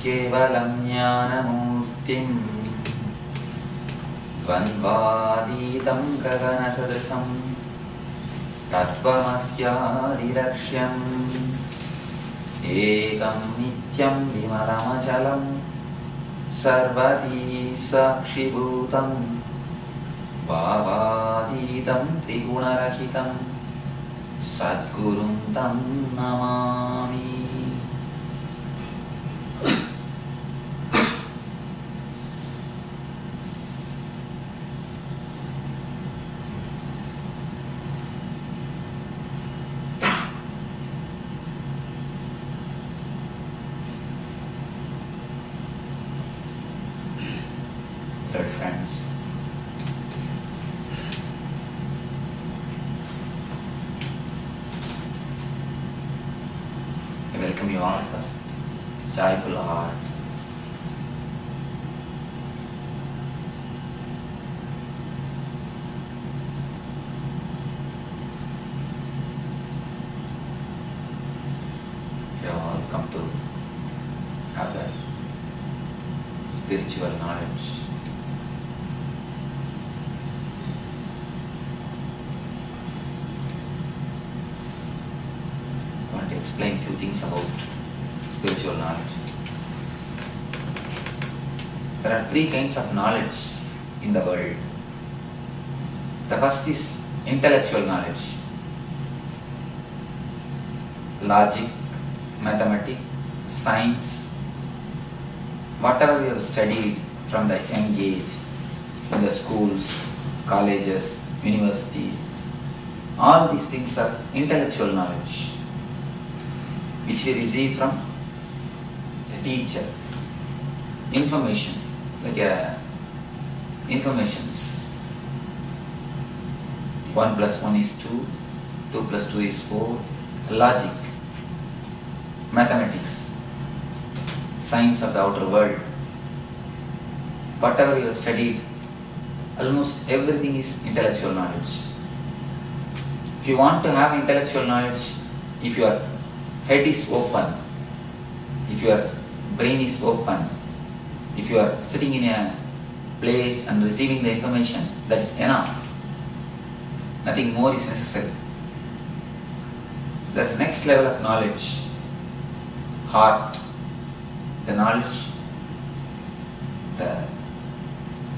केवलं ज्ञानमूर्तिं द्वन्द्वातीतं गगनसदृशं तत्त्वमस्यादिलक्ष्यम् एकं नित्यं विमलमचलं सर्वधी साक्षिभूतं भावातीतं त्रिगुणरहितं सद्गुरुं तं Namami. Dear friends, I welcome you all first, joyful heart. You have all come to have the spiritual knowledge. I want to explain few things about spiritual knowledge. There are three kinds of knowledge in the world. The first is intellectual knowledge. Logic, mathematics, science, whatever we have studied from the young age, in the schools, colleges, university, all these things are intellectual knowledge, which we receive from a teacher. Information, like informations. 1 plus 1 is 2, 2 plus 2 is 4. Logic, mathematics, science of the outer world. Whatever you have studied, almost everything is intellectual knowledge. If you want to have intellectual knowledge, if your head is open, if your brain is open, if you are sitting in a place and receiving the information, that is enough. Nothing more is necessary. That's the next level of knowledge. Heart, the knowledge, the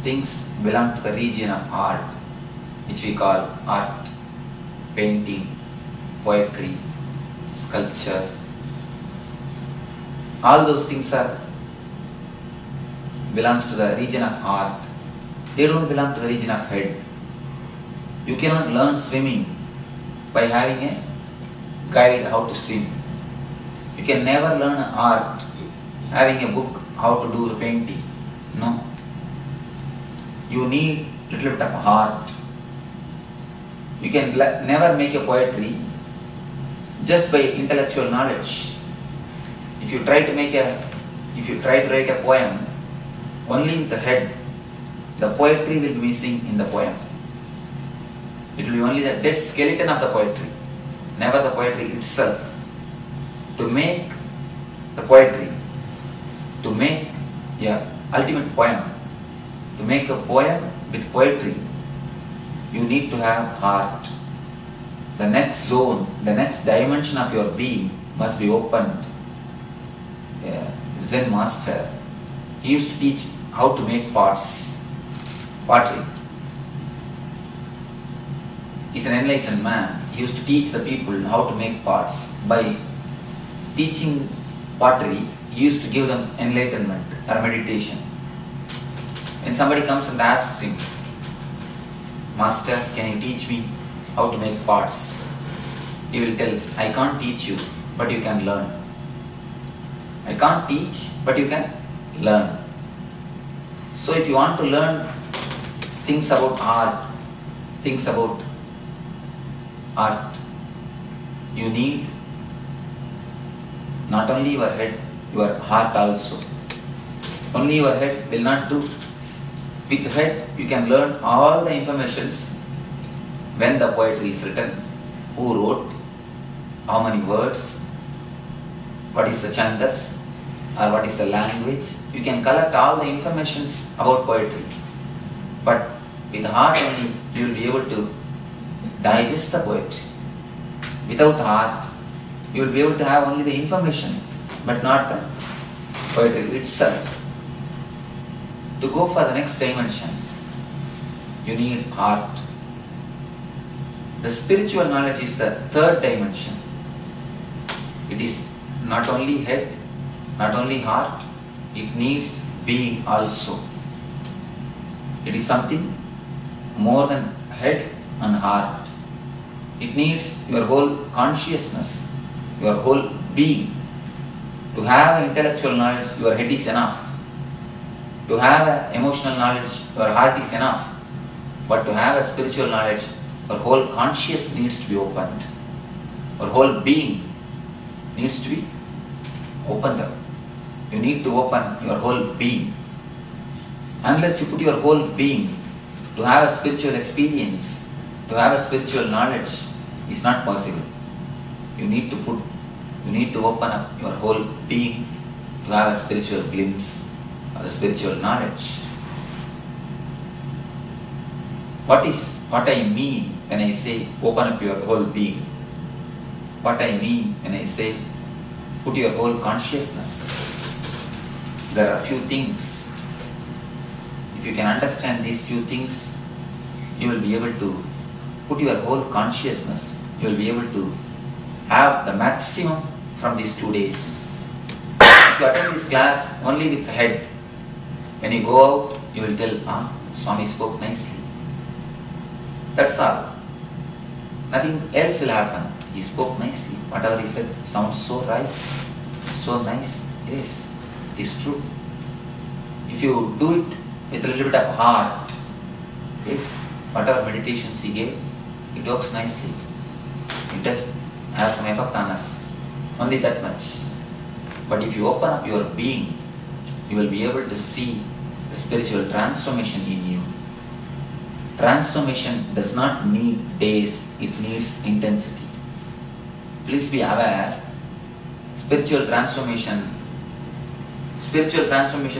things belong to the region of art, which we call art, painting, poetry, sculpture. All those things belongs to the region of art. They don't belong to the region of head. You cannot learn swimming by having a guide how to swim. You can never learn art having a book how to do the painting. No. You need little bit of heart. You can never make a poetry just by intellectual knowledge. If you try to write a poem only with the head, the poetry will be missing in the poem. It will be only the dead skeleton of the poetry, never the poetry itself. To make the poetry, to make the ultimate poem, to make a poem with poetry, you need to have heart. The next zone, the next dimension of your being must be opened. A Zen master, he used to teach how to make pots, pottery. He's an enlightened man. He used to teach the people how to make pots. By teaching pottery, he used to give them enlightenment or meditation. When somebody comes and asks him, "Master, can you teach me how to make pots?" He will tell, "I can't teach you, but you can learn." I can't teach, but you can learn. So if you want to learn things about art, you need not only your head, your heart also. Only your head will not do. With head, you can learn all the informations. When the poetry is written, who wrote, how many words, what is the chandas, or what is the language. You can collect all the informations about poetry. But with the heart only, you will be able to digest the poetry. Without heart, you will be able to have only the information, but not the poetry itself. To go for the next dimension, you need heart. The spiritual knowledge is the third dimension. It is not only head, not only heart, it needs being also. It is something more than head and heart. It needs your whole consciousness, your whole being. To have intellectual knowledge, your head is enough. To have emotional knowledge, your heart is enough. But to have a spiritual knowledge, your whole consciousness needs to be opened. Your whole being needs to be opened up. You need to open your whole being. Unless you put your whole being to have a spiritual experience, to have a spiritual knowledge, is not possible. You need to open up your whole being to have a spiritual glimpse of the spiritual knowledge. What I mean when I say open up your whole being? What I mean when I say put your whole consciousness? There are a few things. If you can understand these few things, you will be able to put your whole consciousness. You will be able to have the maximum from these 2 days. If you attend this class only with the head, when you go out, you will tell, Swami spoke nicely. That's all. Nothing else will happen. He spoke nicely. Whatever he said sounds so right, so nice. Yes, it is true. If you do it with a little bit of heart, yes, whatever meditations he gave, it works nicely. It does have some effect on us. Only that much. But if you open up your being, you will be able to see the spiritual transformation in you. Transformation does not need days, it needs intensity. Please be aware, spiritual transformation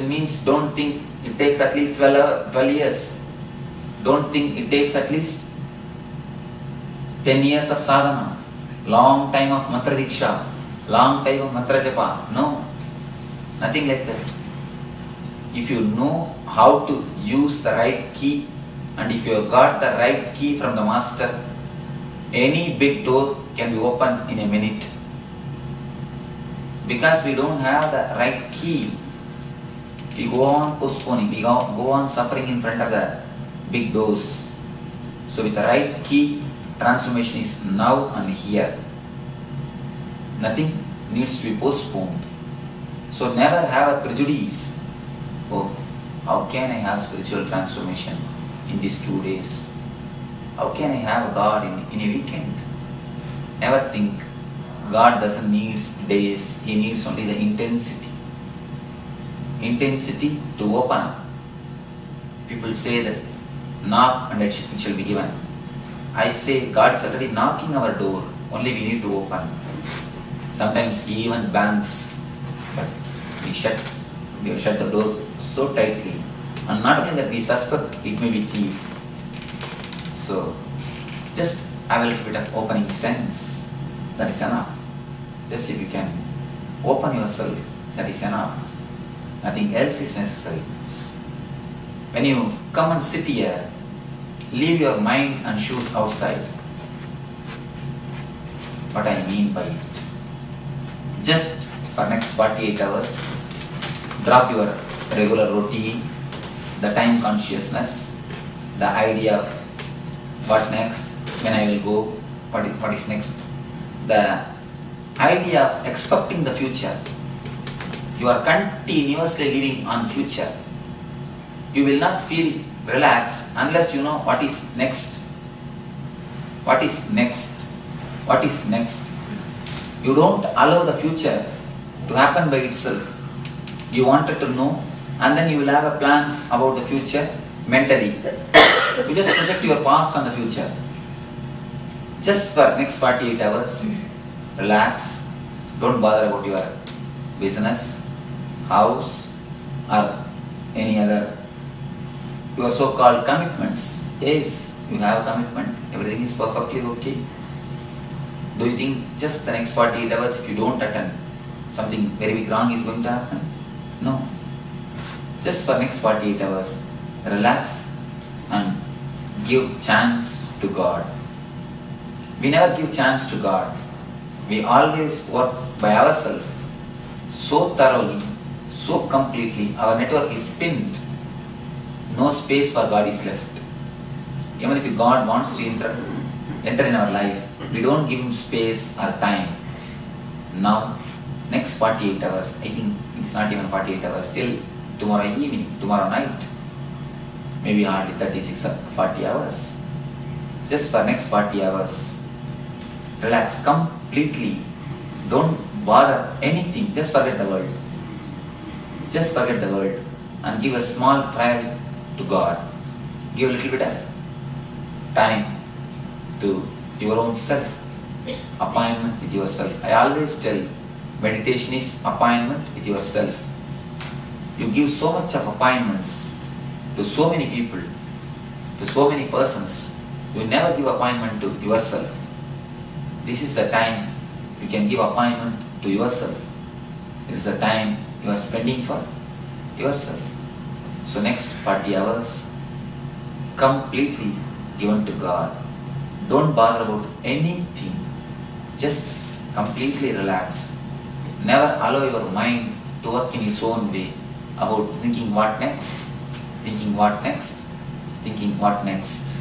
means don't think it takes at least 12 years. Don't think it takes at least 10 years of sadhana, long time of mantra diksha, long time of mantra japa. No, nothing like that. If you know how to use the right key, and if you have got the right key from the master, any big door can be opened in a minute. Because we don't have the right key, we go on postponing, we go on suffering in front of the big doors. So with the right key, transformation is now and here. Nothing needs to be postponed. So never have a prejudice. Oh, how can I have spiritual transformation in these 2 days? How can I have a God in a weekend? Never think. God doesn't need days, He needs only the intensity. Intensity to open up. People say that knock and it shall be given. I say God is already knocking our door, only we need to open. Sometimes He even bangs, but we have shut the door so tightly. And not only that, we suspect it may be thief. So just have a little bit of opening sense. That is enough. Just if you can open yourself, that is enough. Nothing else is necessary. When you come and sit here, leave your mind and shoes outside. What I mean by it? Just for next 48 hours, drop your regular routine, the time consciousness, the idea of what next, when I will go, what is next, the idea of expecting the future. You are continuously living on future. You will not feel relaxed unless you know what is next. What is next? What is next? You don't allow the future to happen by itself. You wanted to know, and then you will have a plan about the future mentally. You just project your past on the future. Just for next 48 hours, relax. Don't bother about your business. house, or any other your so-called commitments. Yes, you have a commitment, everything is perfectly okay. Do you think just the next 48 hours if you don't attend, something very big wrong is going to happen? No. Just for next 48 hours, relax and give chance to God. We never give chance to God. We always work by ourselves so thoroughly, so completely. Our network is pinned. No space for God is left. Even if God wants to enter in our life, we don't give Him space or time. Now, next 48 hours, I think it's not even 48 hours, till tomorrow evening, tomorrow night, maybe hardly 36 or 40 hours. Just for next 40 hours, relax completely. Don't bother anything, just forget the world. Just forget the world and give a small trial to God. Give a little bit of time to your own self, appointment with yourself. I always tell, meditation is appointment with yourself. You give so much of appointments to so many people, to so many persons. You never give appointment to yourself. This is the time you can give appointment to yourself. It is the time you are spending for yourself. So next 40 hours, completely given to God. Don't bother about anything. Just completely relax. Never allow your mind to work in its own way about thinking what next, thinking what next, thinking what next.